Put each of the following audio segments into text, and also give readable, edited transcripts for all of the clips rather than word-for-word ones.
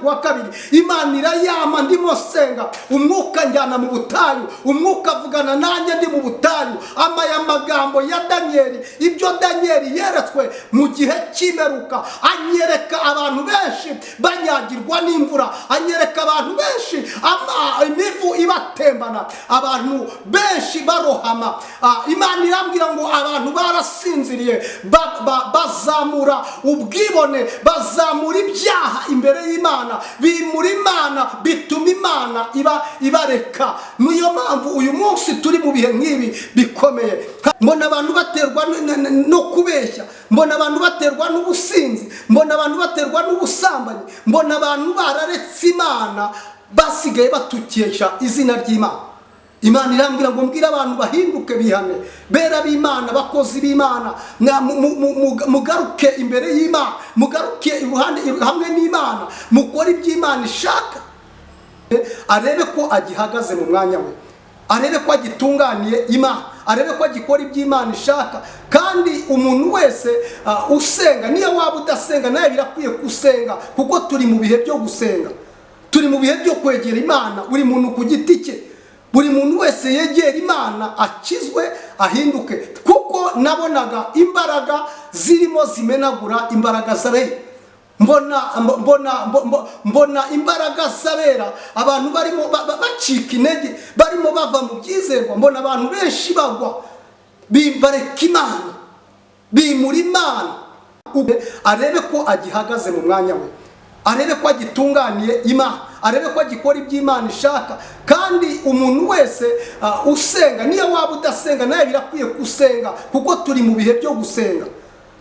kuwa kabiri Imana irayama ndimo senga umwuka njyana mu butayu umwuka avugana nanjye ndi mu butayu amaya magambo ya Danieli ibyo Danieli yeretswe mu gihe cy'imeruka anyereka abantu benshi banyagirwa n'imvura anyereka abantu benshi imivu ibatembana abantu benshi barohama Imana irambwira ngo abantu barasinziriye bazamura ubwibone bazamura ibyaha imbere y'Imana bimura Imana bituma Imana ibareka niyo mpamvu uyu munsi turi mu bihe nk'ibi bikomeye mbona abantu baterwa no kubeshya mbona abantu baterwa n'ubusinzi mbona abantu baterwa n'ubusambanyi mbona abantu bararetse Imana basigaye batukesha izina ry'Imana Imana irambwira ngo mbwira abantu bahinduke bihane bera b'Imana bakozi b'Imana mugaruke imbere y'Imana mugaruke hamwe n'Imana mukora iby'Imana ishaka arebe ko agihagaze mu mwanya we arebe ko agitunganiye Imana arebe ko agikora iby'Imana ishaka kandi umuntu wese usenga niyo waba udasenga nawe birakwiye gusenga kuko turi mu bihe byo gusenga turi mu bihe byo kwegera Imana buri muntu ku giti cye buri muntu wese yegera Imana akizwe ahinduke kuko nabonaga imbaraga zirimo zimenagura imbaraga z'abera mbona imbaraga z'abera abantu barimo bacika intege barimo bava mu byizerwa mbona abantu benshi bagwa bareka Imana bimura Imana arebe ko agihagaze mu mwanya we arebe ko agitunganiye Imana arebe ko agikora iby'Imana ishaka kandi umuntu wese usenga niyo waba udasenga nawe birakwiye gusenga kuko turi mu bihe byo gusenga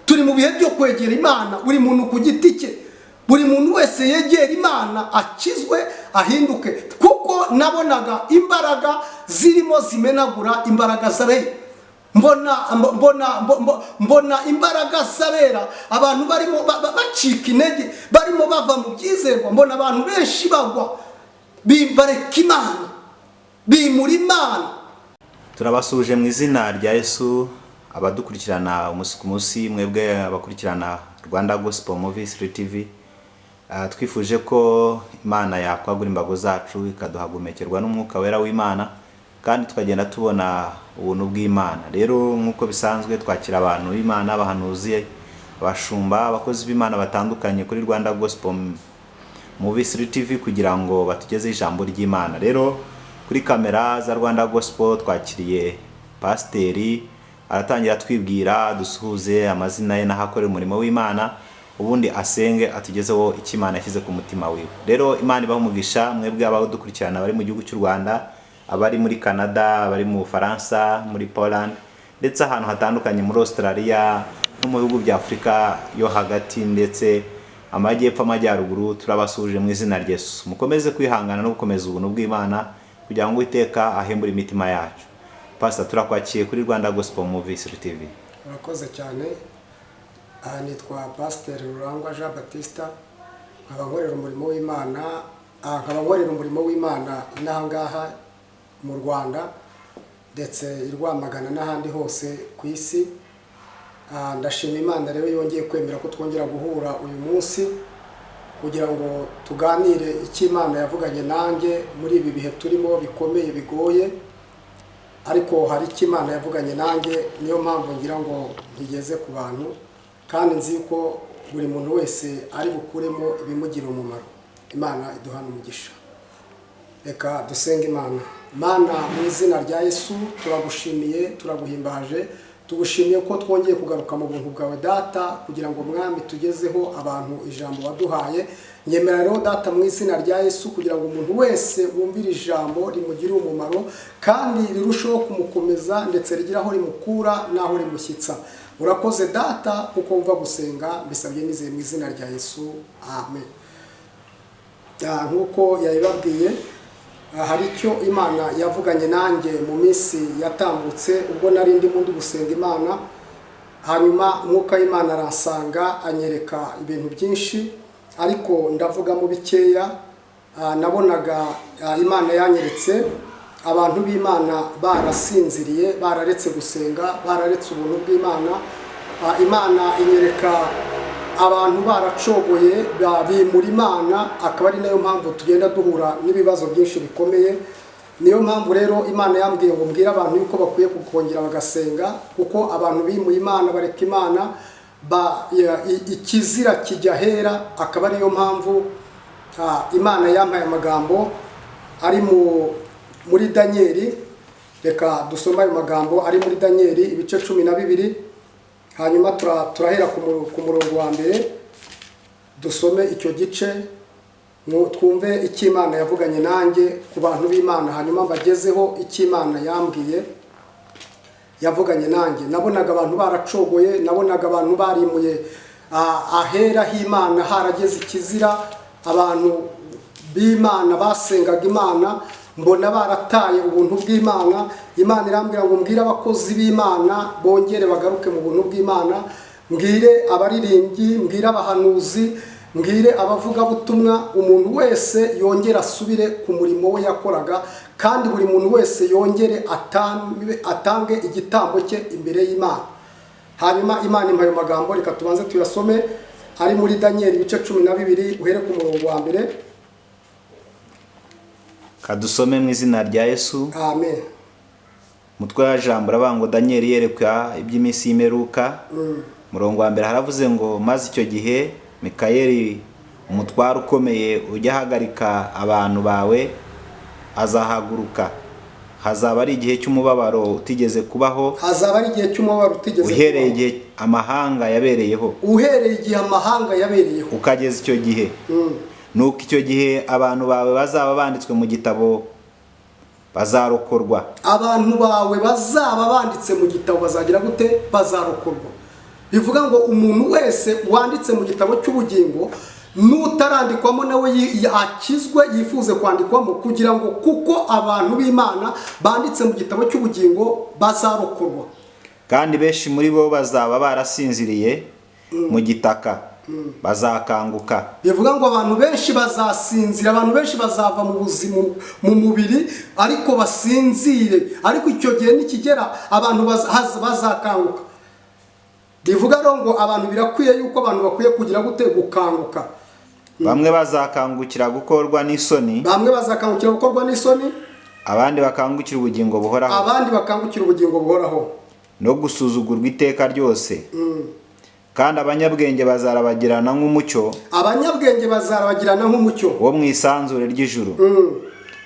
turi mu bihe byo kwegera Imana buri muntu ku giti cye buri muntu wese yegera Imana akizwe ahinduke kuko nabonaga imbaraga zirimo zimenagura imbaraga z'abera mbona imbaraga z'abera abantu barimo bacika intege barimo bava mu byizerwa mbona abantu benshi bagwa bareka Imana bimura Imana. Turabasuje mu izina rya Yesu abadukurikirana umunsi ku munsi mwebwe abakurikirana Rwanda Gospel Movies TV twifuje ko Imana yakwagura imbago zacu ikaduhagumekerwa n'umwuka wera w'Imana kandi tukagenda tubona ubuntu bw'Imana. Rero nkuko bisanzwe twakira abantu b'Imana bahanuzi abashumba abakozi b'Imana batandukanye kuri Rwanda Gospel Movies TV kugira ngo batugeze ijambo ry'Imana. Rero kuri kamera za Rwanda Gospel twakiriye Pasiteri aratangira twibwira dusuhuze amazina ye n'ahakorera umurimo w'Imana ubundi asenge atugezeho icyo Imana yashyize ku mutima wiwe. Rero Imana ibahumugisha mwebwe abadukurikirana bari mu gihugu cy'u Rwanda abari muri Canada abari mu Faransa muri Poland ndetse ahantu hatandukanye muri Australia no mu bihugu bya Afrika yo hagati ndetse amajyepfo amajyaruguru turabasuje mu izina rya Yesu. Mukomeze kwihangana no gukomeza ubuntu bw'Imana kugira ngo Uwiteka ahembure imitima yacu. Pastor turakwakiye kuri Rwanda Gospel Movies TV. Urakoze cyane. Nitwa Pastor Rurangwa Jean Baptiste nkabankorera umurimo w'Imana inahangaha mu Rwanda ndetse irwamagana n'ahandi hose ku isi. Ndashima Imana rero yongeye kwemera ko twongera guhura uyu munsi kugira ngo tuganire icyo Imana yavuganye nanjye muri ibi bihe turimo bikomeye bigoye ariko hari icyo Imana yavuganye nanjye niyo mpamvu ngira ngo ngigeze ku bantu kandi nzi ko buri muntu wese ari bukuremo ibimugira umumaro. Imana iduhana umugisha. Reka dusenge Imana. Mana mu izina rya Yesu turagushimiye turaguhimbaje tugushimiye ko twongeye kugaruka mu buntu bwawe Data kugira ngo Mwami tugezeho abantu ijambo waduhaye. Nyemera rero Data mu izina rya Yesu kugira ngo umuntu wese wumvira ijambo rimugire umumaro kandi rirusheho kumukomeza ndetse rigira aho rimukura naho rimushyitsa. Urakoze Data kuko wumva gusenga mbisabye nizeye mu izina rya Yesu. Amen. Nkuko yabibabwiye hari icyo Imana yavuganye nanjye mu minsi yatambutse ubwo nari ndimo ndi gusenga Imana hanyuma umwuka w'Imana arasanga anyereka ibintu byinshi ariko ndavuga mu bikeya. Nabonaga Imana yanyeretse abantu b'Imana barasinziriye bararetse gusenga bararetse ubuntu bw'Imana. Imana inyereka abantu baracogoye bimura Imana, akaba ari nayo mpamvu tugenda duhura n'ibibazo byinshi bikomeye. Niyo mpamvu rero Imana yambwiye ngo mbwire abantu yuko bakwiye kukongera bagasenga, kuko abantu bimuye Imana bareka Imana ikizira kijya hera. Akaba ariyo mpamvu Imana yampaye amagambo ari muri Danieli. Reka dusome ayo magambo ari muri Danieli ibice 12, hanyuma turahera ku murongo wa mbere dusome icyo gice, twumve icyo Imana yavuganye nanjye ku bantu b'Imana, hanyuma mbagezeho icyo Imana yambwiye yavuganye nanjye. Nabonaga abantu baracogoye, nabonaga abantu barimuye ahera h'Imana harageze ikizira. Abantu b'Imana basengaga Imana, mbona barataye ubuntu bw'Imana. Imana irambwira ngo mbwire abakozi b'Imana bongere bagaruke mu buntu bw'Imana, mbwire abaririmbyi, mbwire abahanuzi, mbwire abavuga butumwa, umuntu wese yongera asubire ku murimo we yakoraga, kandi buri muntu wese yongere atange igitambo cye imbere y'Imana. Hanyuma Imana impaye amagambo, reka tubanze tuyasome ari muri Danieli ibice 12 uhere ku murongo wa mbere. Kadusome mu izina rya Yesu. Amen. Mutwe wa jambo rabango Danieli yerekwa iby'iminsi y'imperuka. Murongo wa mbere haravuze ngo maze icyo gihe Mikayeli umutwaro ukomeye ujya hagarika abantu bawe azahaguruka. Hazaba ari igihe cy'umubabaro utigeze kubaho. Hazaba ari igihe cy'umubabaro utigeze kubaho. Uhereye igihe amahanga yabereyeho. Uhereye igihe amahanga yabereyeho. Ukageza icyo gihe. Nuko icyo gihe abantu bawe bazaba banditswe mu gitabo bazarokorwa. Abantu bawe bazaba banditse mu gitabo bazagira gute? Bazarokorwa. Bivuga ngo umuntu wese wanditse mu gitabo cy'ubugingo n'utarandikwamo nawe akizwe yifuze kwandikwamo, kugira ngo kuko abantu b'Imana banditse mu gitabo cy'ubugingo bazarokorwa. Kandi benshi muri bo bazaba barasinziriye mu gitaka bazakanguka. Bivuga ngo abantu benshi bazasinzira, abantu benshi bazava mu buzima mu mubiri ariko basinzire, ariko icyo gihe nikigera abantu bazakanguka. Bivuga ngo abantu birakwiye yuko abantu bakwiye kugira gute? Gukanguka. Bamwe bazakangukira gukorwa n'isoni. Bamwe bazakangukira gukorwa n'isoni. Abandi bakangukira ubugingo buhoraho. Abandi bakangukira ubugingo buhoraho. No gusuzugurwa iteka ryose. Kandi abanyabwenge bazarabagirana nk'umucyo. Abanyabwenge bazarabagirana nk'umucyo wo mu isanzure ry'ijuru.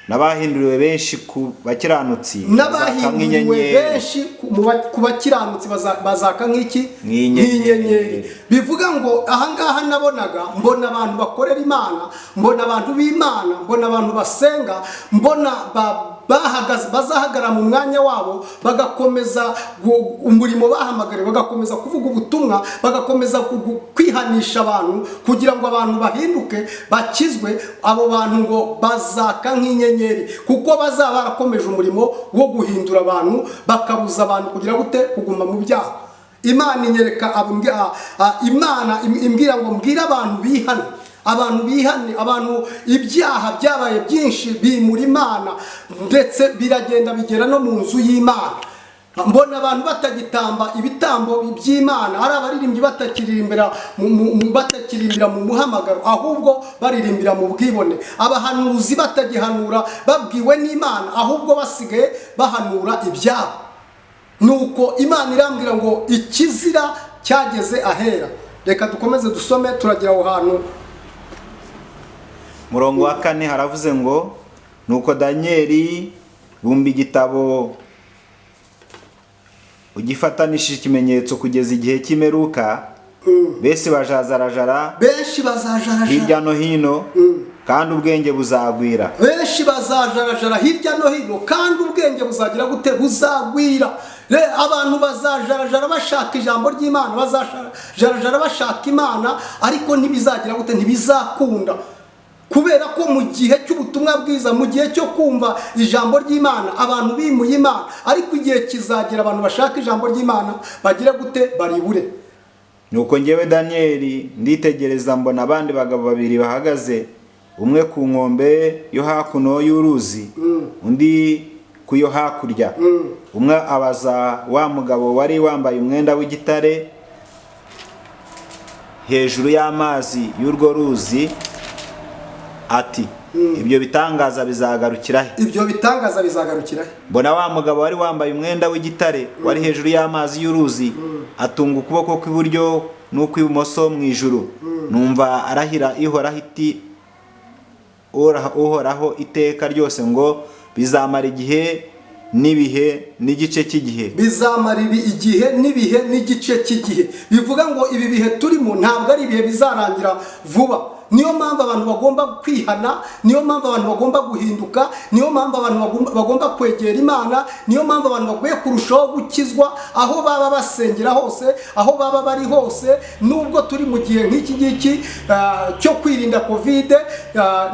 N'abahinduriwe benshi ku bakiranutsi. N'abahinduriwe benshi ku bakiranutsi bazaka nk'iki? Nk'inyenyeri. Bivuga ngo ahangaha nabonaga, mbona abantu bakorera Imana, mbona abantu b'Imana, mbona abantu basenga, mbona bazahagara mu mwanya wabo bagakomeza umurimo bahamagariwe, bagakomeza kuvuga ubutumwa, bagakomeza kwihanisha abantu kugira ngo abantu bahinduke bakizwe. Abo bantu ngo bazaka nk'inyenyeri, kuko bazaba barakomeje umurimo wo guhindura abantu, bakabuza abantu kugira gute? Kuguma mu byaha. Imana inyereka Imana imbwira ngo mbwira abantu bihane, abantu bihane, abantu ibyaha byabaye byinshi bimura Imana, ndetse biragenda bigera no mu nzu y'Imana. Mbona abantu batagitamba ibitambo by'Imana, ari abaririmbyi batakiririmbira mu muhamagaro, ahubwo baririmbira mu bwibone. Abahanuzi batagihanura babwiwe n'Imana, ahubwo basigaye bahanura ibyabo. Nuko Imana irambwira ngo ikizira cyageze ahera. Reka dukomeze dusome turagira aho hantu. Murongo wa 4 haravuze ngo nuko Danieli bumba igitabo ugifatanishije ikimenyetso kugeza igihe cy'imperuka. Bese bazajarajara hirya no hino, kandi ubwenge buzagwira. Benshi bazajarajara hirya no hino, kandi ubwenge buzagira gute? Buzagwira. Abantu bazajarajara bashaka ijambo ry'Imana, bazajarajara bashaka Imana, ariko ntibizagira gute? Ntibizakunda. Kubera ko mu gihe cy'ubutumwa bwiza, mu gihe cyo kumva ijambo ry'Imana, abantu bimuye Imana, ariko igihe kizagera abantu bashaka ijambo ry'Imana bagira gute? Baribure. Nuko ngewe Danieli nditegereza, mbona abandi bagabo babiri bahagaze, umwe ku nkombe yo hakuno y'uruzi, undi ku yo hakurya. Umwe abaza wa mugabo wari wambaye umwenda w'igitare hejuru y'amazi y'urwo ruzi ati ibyo bitangaza bizagarukira he? Ibyo bitangaza bizagarukira he? Mbona wa mugabo wari wambaye umwenda w'igitare wari hejuru y'amazi y'uruzi atunga ukuboko kw'iburyo n'ukw'ibumoso mu ijuru, numva arahira ihoraho iti uhoraho iteka ryose ngo bizamara igihe n'ibihe n'igice cy'igihe. Bizamara igihe n'ibihe n'igice cy'igihe. Bivuga ngo ibi bihe turimo ntabwo ari ibihe bizarangira vuba. Niyo mpamvu abantu bagomba kwihana, niyo mpamvu abantu bagomba guhinduka, niyo mpamvu abantu bagomba kwegera Imana, niyo mpamvu abantu bakwiye kurushaho gukizwa aho baba basengera hose, aho baba bari hose. Nubwo turi mu gihe nk'iki ngiki cyo kwirinda covid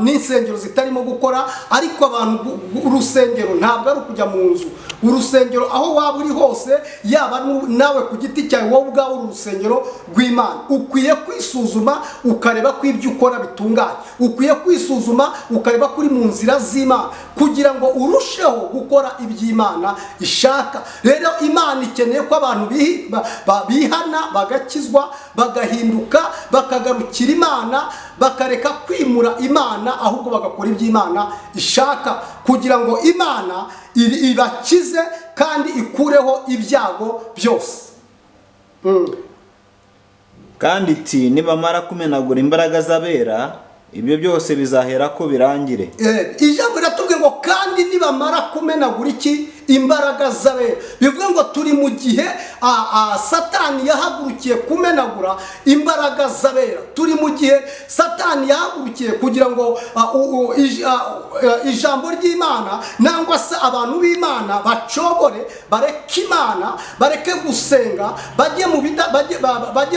n'insengero zitarimo gukora, ariko abantu urusengero ntabwo ari ukujya mu nzu. Urusengero aho waba uri hose, yaba nawe ku giti cyawe wowe ubwawe urusengero rw'Imana. Ukwiye kwisuzuma ukareba ko ibyo ukora bitunganye. Ukwiye kwisuzuma ukareba kuri mu nzira z'Imana kugira ngo urusheho gukora iby'Imana ishaka. Rero Imana ikeneye ko abantu bihana, bagakizwa, bagahinduka, bakagarukira Imana, bakareka kwimura Imana, ahubwo bagakora iby'Imana ishaka kugira ngo Imana ibakize kandi ikureho ibyago byose. Kandi iti nibamara kumenagura imbaraga z'abera, ibyo byose bizahera ko birangire. Ijambo riratubwiye ngo kandi nibamara kumenagura iki? Imbaraga z'abera. Bivuga ngo turi mu gihe Satani yahagurukiye kumenagura imbaraga z'abera. Turi mu gihe Satani yahagurukiye kugira ngo ijambo ry'Imana nangwa se abantu b'Imana bacobore, bareke Imana, bareke gusenga, bajye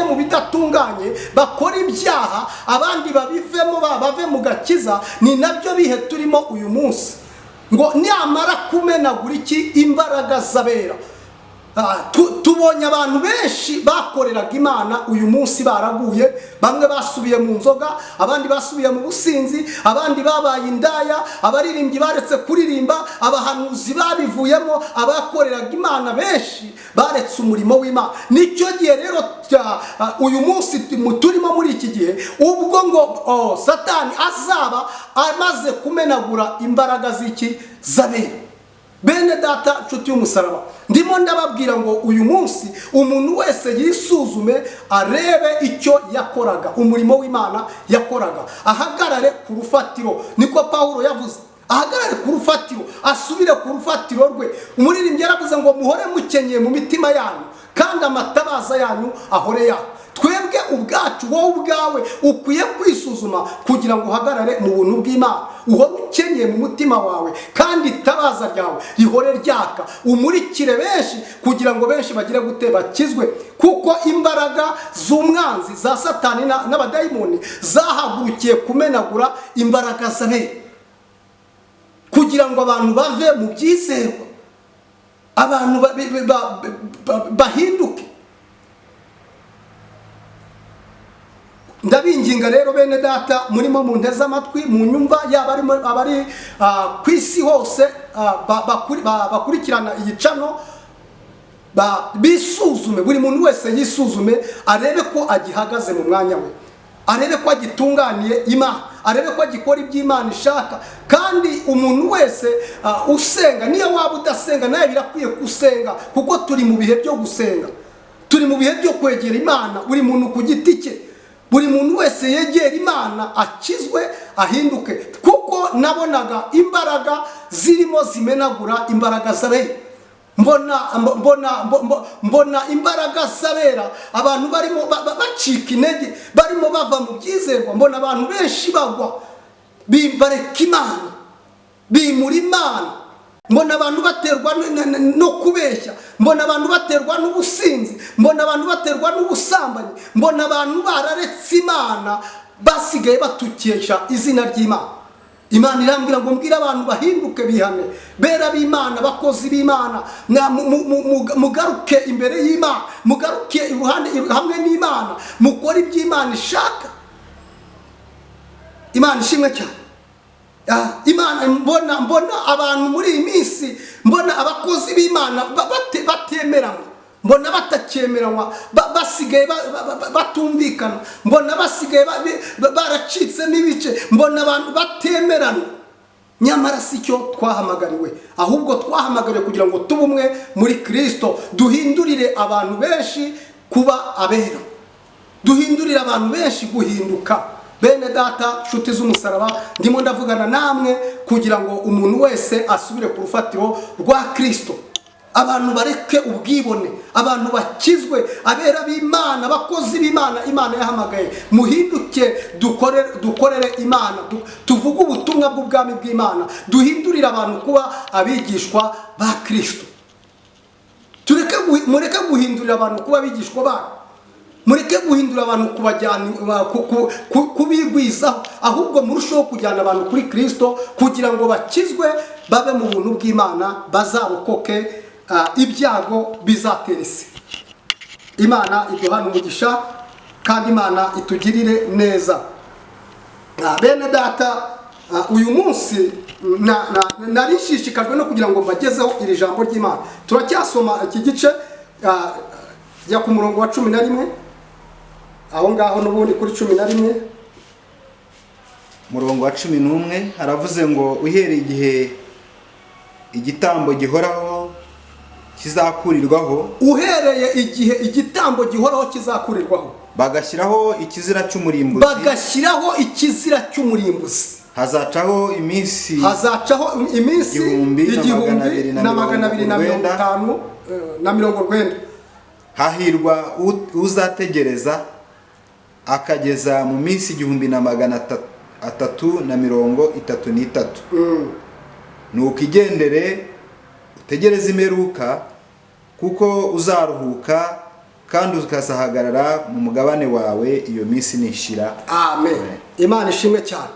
mu bidatunganye, bakora ibyaha, abandi babivemo, bave mu gakiza. Ni nabyo bihe turimo uyu munsi. Ngo nyamara kumenagura iki? Imbaraga z'abera. Tubonye abantu benshi bakoreraga Imana uyu munsi baraguye. Bamwe basubiye mu nzoga, abandi basubiye mu businzi, abandi babaye indaya, abaririmbyi baretse kuririmba, abahanuzi babivuyemo, abakoreraga Imana benshi baretse umurimo w'Imana. Nicyo gihe rero uyu munsi turimo muri iki gihe, ubwo ngo Satani azaba amaze kumenagura imbaraga z'iki? Z'abera. Bene data nshuti y'umusaraba, ndimo ndababwira ngo uyu munsi umuntu wese yisuzume, arebe icyo yakoraga, umurimo w'Imana yakoraga, ahagarare ku rufatiro. Niko Pawulo yavuze, ahagarare ku rufatiro, asubire ku rufatiro rwe. Umuririmbyi yaravuze ngo muhore mukenyeye mu mitima yanyu, kandi amatabaza yanyu ahore yaka. Twebwe ubwacu, wowe ubwawe ukwiye kwisuzuma kugira ngo uhagarare mu buntu bw'Imana, uhore ukenyeye mu mutima wawe, kandi itabaza ryawe rihore ryaka, umurikire benshi kugira ngo benshi bagire gute? Bakizwe. Kuko imbaraga z'umwanzi za Satani n'abadayimoni zahagurukiye kumenagura imbaraga z'abera kugira ngo abantu bave mu byizerwa, abantu bahinduke. Ndabinginga rero bene data, murimo mu nteze amatwi, mu nyumva, yaba abari ku isi hose bakurikirana iyi cano, bisuzume, buri muntu wese yisuzume, arebe ko agihagaze mu mwanya we, arebe ko agitunganiye Imana, arebe ko agikora iby'Imana ishaka. Kandi umuntu wese usenga, niyo waba udasenga nawe birakwiye gusenga, kuko turi mu bihe byo gusenga, turi mu bihe byo kwegera Imana, buri muntu ku giti cye. Buri muntu wese yegera Imana akizwe, ahinduke. Kuko nabonaga imbaraga zirimo zimenagura imbaraga z'abera. Mbona imbaraga z'abera, abantu barimo bacika intege, barimo bava mu byizerwa. Mbona abantu benshi bagwa, bareka Imana, bimura Imana. Mbona abantu baterwa no kubeshya, mbona abantu baterwa n'ubusinzi, mbona abantu baterwa n'ubusambanyi, mbona abantu bararetse Imana, basigaye batukesha izina ry'Imana. Imana irambwira ngo mbwira abantu bahinduke, bihane, bera b'Imana, bakozi b'Imana, mugaruke imbere y'Imana, mugaruke hamwe n'Imana, mukore iby'Imana ishaka. Imana ishimwe cyane. Imana, mbona abantu muri iyi minsi, mbona abakozi b'Imana batemerana, mbona batakyemeranywa, basigaye batumvikana, mbona basigaye baracitse n'ibice, mbona abantu batemerana. Nyamara si cyo twahamagariwe, ahubwo twahamagariwe kugira ngo tube umwe muri Kristo, duhindurire abantu benshi kuba abera, duhindurire abantu benshi guhinduka. Bene data, nshuti z'umusaraba, ndimo ndavugana namwe kugira ngo umuntu wese asubire ku rufatiro rwa Kristo. Abantu bareke ubwibone, abantu bakizwe, abera b'Imana, abakozi b'Imana Imana yahamagaye, muhinduke dukorere Imana, tuvuge ubutumwa bw'ubwami bw'Imana, duhindurire abantu kuba abigishwa ba Kristo. Mureke guhindurira abantu kuba abigishwa ba, mureke guhindura abantu kubajyana kubigwizaho, ahubwo murusheho kujyana abantu kuri Kristo kugira ngo bakizwe, babe mu buntu bw'Imana, bazarokoke ibyago bizatera isi. Imana iduhana umugisha kandi Imana itugirire neza. Bene data, uyu munsi narishishikajwe no kugira ngo mbagezeho iri jambo ry'Imana. Turacyasoma iki gice ya ku murongo wa 11, aho ngaho n'ubundi kuri 11, murongo wa 11 haravuze ngo uhereye igihe igitambo gihoraho kizakurirwaho, uhereye igihe igitambo gihoraho kizakurirwaho, bagashyiraho ikizira cy'umurimbuzi, hazacaho iminsi igihumbi na 250. Hahirwa uzategereza akageza mu minsi 1333. Nuko igendere utegereze imperuka, kuko uzaruhuka kandi ukazahagarara mu mugabane wawe iyo minsi nishira. Amen. Imana ishimwe cyane.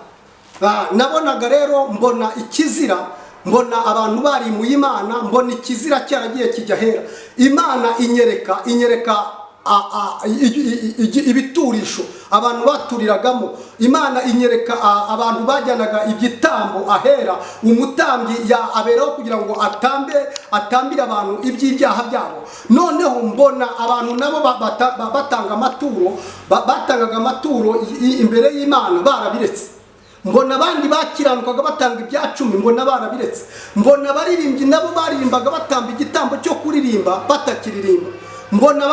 Nabonaga rero mbona ikizira, mbona abantu bari mu Imana, mbona ikizira cyaragiye kijya hera. Imana inyereka ibiturisho abantu baturiragamo. Imana inyereka abantu bajyanaga igitambo ahera, umutambyi aberaho kugira ngo atambire abantu iby'ibyaha byabo. Noneho mbona abantu nabo batanga amaturo, batangaga amaturo imbere y'Imana barabiretse. Mbona abandi bakiranukaga batanga ibya 10, mbona barabiretse. Mbona abaririmbyi nabo baririmbaga batamba igitambo cyo kuririmba batakiririmba. Mbona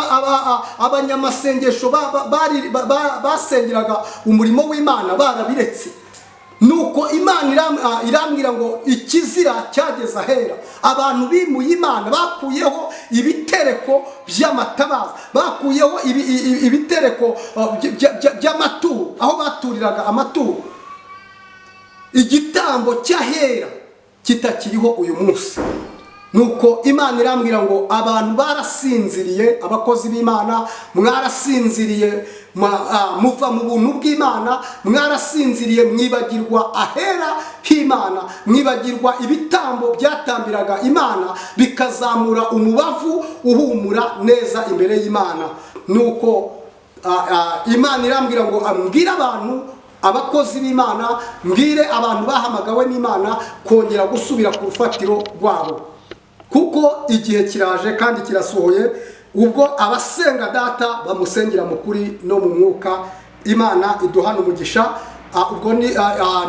abanyamasengesho basengeraga umurimo w'Imana barabiretse. Nuko Imana irambwira ngo ikizira cyageza hera. Abantu bimuye Imana bakuyeho ibitereko by'amatabaza, bakuyeho ibitereko by'amaturo, aho baturiraga amaturo. Igitambo cyahera kitakiriho uyu munsi. Nuko Imana irambwira ngo abantu barasinziriye, abakozi b'Imana mwarasinziriye, muva mu buntu bw'Imana, mwarasinziriye, mwibagirwa ahera h'Imana, mwibagirwa ibitambo byatambiraga Imana bikazamura umubavu uhumura neza imbere y'Imana. Nuko Imana irambwira ngo ambwira abantu, abakozi b'Imana, mbwire abantu bahamagawe n'Imana kongera gusubira ku rufatiro rwabo, kuko igihe kiraje kandi kirasohoye ubwo abasenga data bamusengera mu kuri no mu mwuka. Imana iduhana umugisha. Ubwo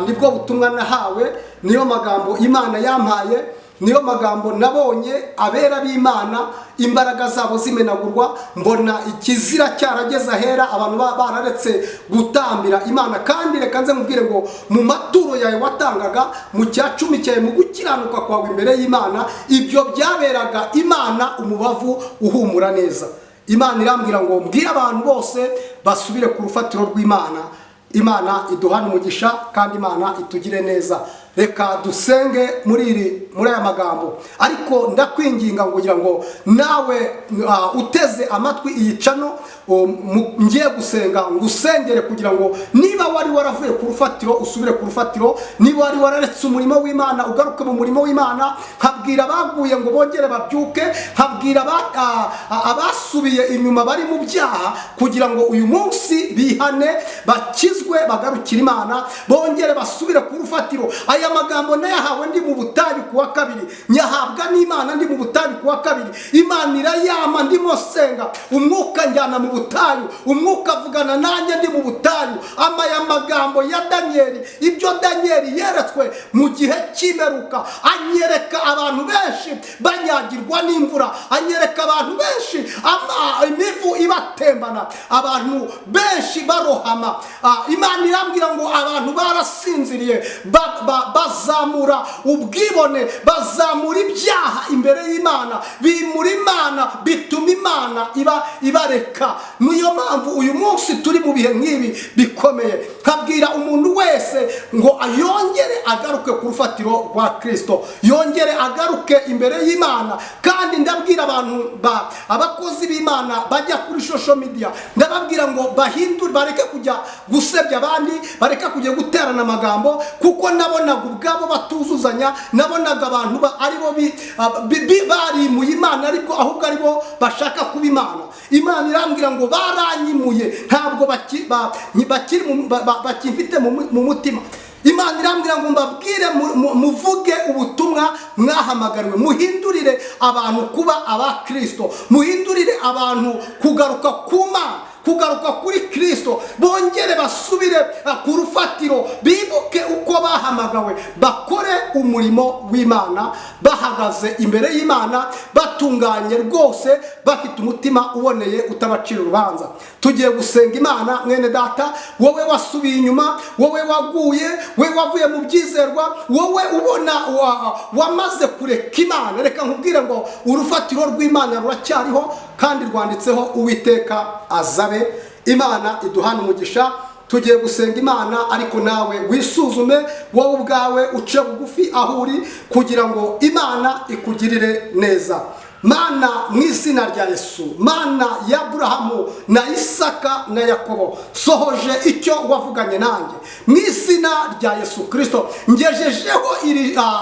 nibwo butumwa nahawe, niyo magambo Imana yampaye, niyo magambo nabonye abera b'Imana imbaraga zabo zimenagurwa. Mbona ikizira cyarageza hera, abantu bararetse gutambira Imana. Kandi reka nze mubwire ngo mu maturo yawe watangaga, mu cya 10 cyawe, mu gukiranuka kwawe imbere y'Imana, ibyo byaberaga Imana umubavu uhumura neza. Imana irambwira ngo mbwira abantu bose basubire ku rufatiro rw'Imana. Imana iduhana umugisha kandi Imana itugire neza. Reka dusenge muri aya magambo, ariko ndakwinginga kugira ngo nawe uteze amatwi iyi cano ngiye gusenga ngusengere kugira ngo niba wari waravuye ku rufatiro usubire ku rufatiro, niba wari wararetse umurimo w'Imana ugaruke mu murimo w'Imana. Habwira abaguye ngo bongere babyuke, habwira abasubiye inyuma bari mu byaha kugira ngo uyu munsi bihane, bakizwe, bagarukire Imana, bongere basubire ku rufatiro. Aya aya magambo nayahawe ndi mu butayu kuwa kabiri, nyahabwa n'Imana ndi mu butayu kuwa kabiri. Imana irayama ndimo senga, umwuka njyana mu butayu, umwuka avugana nanjye ndi mu butayu. Aya magambo ya Danieli, ibyo Danieli yeretswe mu gihe cy'imperuka, anyereka abantu benshi banyagirwa n'imvura, anyereka abantu benshi imivu ibatembana, abantu benshi barohama. Imana irambwira ngo abantu barasinziriye, bazamura ubwibone, bazamura ibyaha imbere y'Imana, bimura Imana, bituma Imana ibareka. Niyo mpamvu uyu munsi turi mu bihe nk'ibi bikomeye. Nkabwira umuntu wese ngo yongere agaruke ku rufatiro rwa Kristo, yongere agaruke imbere y'Imana. Kandi ndabwira abantu abakozi b'Imana bajya kuri social media, ndababwira ngo bahindure, bareke kujya gusebya abandi, bareke kujya guterana amagambo, kuko nabonaga ubwabo batuzuzanya, nabonaga abantu aribo barimuye Imana, ariko ahubwo aribo bashaka kuba Imana. Imana irambwira ngo baranyimuye, ntabwo bakimfite mu mutima. Imana irambwira ngo mbabwire muvuge ubutumwa mwahamagariwe, muhindurire abantu kuba aba Kristo, muhindurire abantu kugaruka ku Mana, kugaruka kuri Kristo, bongere basubire ku rufatiro, bibuke uko bahamagawe, bakore umurimo w'Imana bahagaze imbere y'Imana, batunganye rwose, bafite umutima uboneye utabacira urubanza. Tugiye gusenga Imana. Mwene data, wowe wasubiye inyuma, wowe waguye, wowe wavuye mu byizerwa, wowe ubona wamaze kureka Imana, reka nkubwire ngo urufatiro rw'Imana ruracyariho kandi rwanditseho Uwiteka azabe. Imana iduhana umugisha. Tugiye gusenga Imana, ariko nawe wisuzume wowe ubwawe, uce bugufi aho uri, kugira ngo Imana ikugirire neza. Mana, mu izina rya Yesu, Mana ya Aburahamu na Isaka na Yakobo, sohoje icyo wavuganye nanjye mu izina rya Yesu Kristo. Ngejejeho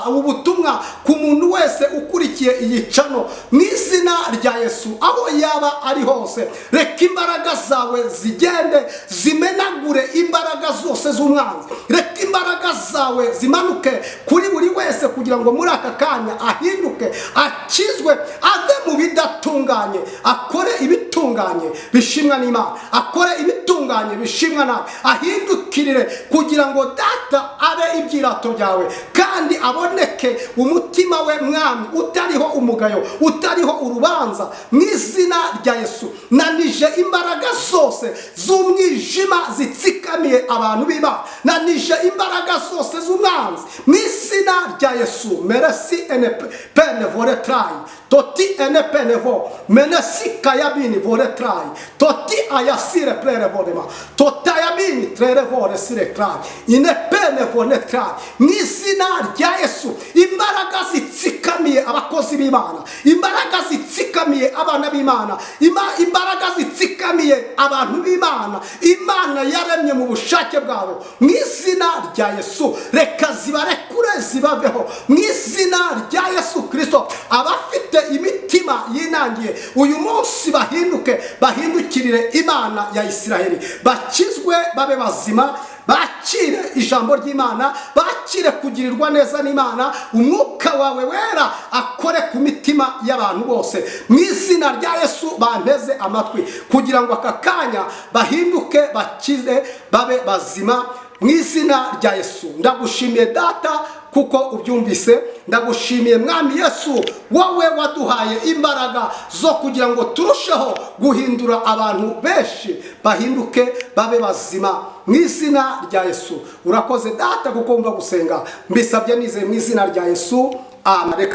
ubutumwa ku muntu wese ukurikiye iyi cano mu izina rya Yesu, aho yaba ari hose. Reka imbaraga zawe zigende zimenagure imbaraga zose z'umwanzi, reka imbaraga zawe zimanuke kuri buri wese, kugira ngo muri aka kanya ahinduke, akizwe, ave mu bidatunganye, akore ibitunganye bishimwa n'Imana, akore ibitunganye bishimwa nawe, ahindukirire kugira ngo data abe ibyirato byawe, kandi aboneke umutima we Mwami utariho umugayo, utariho urubanza. Mu izina rya Yesu, nanije imbaraga zose z'umwijima zitsikamiye abantu b'Imana, nanije imbaraga zose z'umwanzi mu izina rya Yesu. Merci ene pene vore trai toti ene penevo menesi kayabini vore trai toti ayasire prere vodema totayabini trere vore sire trai ine pene vone trai. Mu izina rya Yesu, imbaraga zitsikamiye abakozi b'Imana, imbaraga zitsikamiye abana b'Imana, imbaraga zitsikamiye abantu b'Imana, Imana yaremye mu bushake bwawe, mu izina rya Yesu, reka zibarekure zibaveho mu izina rya Yesu Kristo. Abafite imitima yinangiye uyu munsi bahinduke, bahindukirire Imana ya Isiraheli, bakizwe babe bazima, bakire ijambo ry'Imana, bakire kugirirwa neza n'Imana. Umwuka wawe wera akore ku mitima y'abantu bose mu izina rya Yesu. Banteze amatwi kugira ngo aka kanya bahinduke, bakize, babe bazima mu izina rya Yesu. Ndagushimiye data kuko ubyumvise, ndagushimiye Mwami Yesu, wowe waduhaye imbaraga zo kugira ngo turusheho guhindura abantu benshi, bahinduke babe bazima mu izina rya Yesu. Urakoze data kuko wumva gusenga, mbisabye nizeye mu izina rya Yesu. Amen.